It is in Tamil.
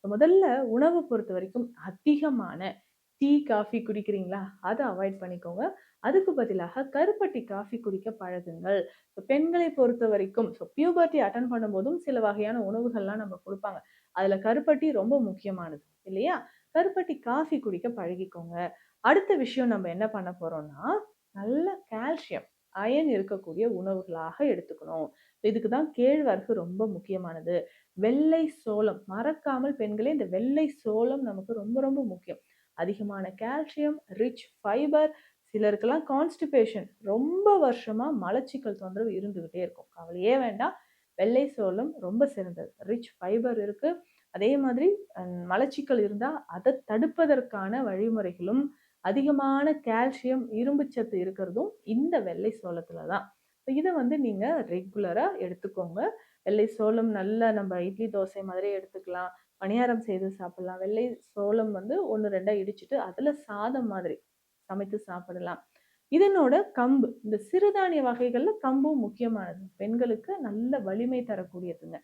முதல்ல உணவு பொறுத்தவரைக்கும் அதிகமான டீ, காஃபி குடிக்கிறீங்களா? அத அவாய்ட் பண்ணிக்கோங்க. அதுக்கு பதிலாக கருப்பட்டி காஃபி குடிக்க பழகுங்கள். பெண்களை பொறுத்தவரைக்கும் பியூபர்ட்டி அட்டெண்ட் பண்ணும்போதும் சில வகையான உணவுகள்லாம் நம்ம குடுப்பாங்க. அதுல கருப்பட்டி ரொம்ப முக்கியமானது இல்லையா? கருப்பட்டி காஃபி குடிக்க பழகிக்கோங்க. அடுத்த விஷயம் நம்ம என்ன பண்ண போறோம்னா, நல்ல கால்சியம், அயர்ன் இருக்கக்கூடிய உணவுகளாக எடுத்துக்கணும். இதுக்கு தான் கேழ்வரகு ரொம்ப முக்கியமானது. வெள்ளை சோளம் மறக்காமல் பெண்களே இந்த வெள்ளை சோளம் நமக்கு ரொம்ப ரொம்ப முக்கியம். அதிகமான கால்சியம், ரிச் ஃபைபர், சிலருக்கெல்லாம் கான்ஸ்டிபேஷன் ரொம்ப வருஷமா மலச்சிக்கல் தொந்தரவு இருந்துகிட்டே இருக்கும். கவலையே வேண்டாம். வெள்ளை சோளம் ரொம்ப சிறந்தது. ரிச் ஃபைபர் இருக்கு. அதே மாதிரி மலச்சிக்கல் இருந்தா அதை தடுப்பதற்கான வழிமுறைகளும், அதிகமான கால்சியம், இரும்புச்சத்து இருக்கிறதும் இந்த வெள்ளை சோளத்துல தான். இத நீங்க ரெகுலரா எடுத்துக்கோங்க. வெள்ளை சோளம் நல்லா நம்ம இட்லி, தோசை மாதிரி எடுத்துக்கலாம். பணியாரம் செய்து சாப்பிடலாம். வெள்ளை சோளம் 1, 2 இடிச்சுட்டு, அதுல சாதம் மாதிரி சமைத்து சாப்பிடலாம். இதனோட கம்பு, இந்த சிறுதானிய வகைகள்ல கம்பும் முக்கியமானது. பெண்களுக்கு நல்ல வலிமை தரக்கூடியதுங்க.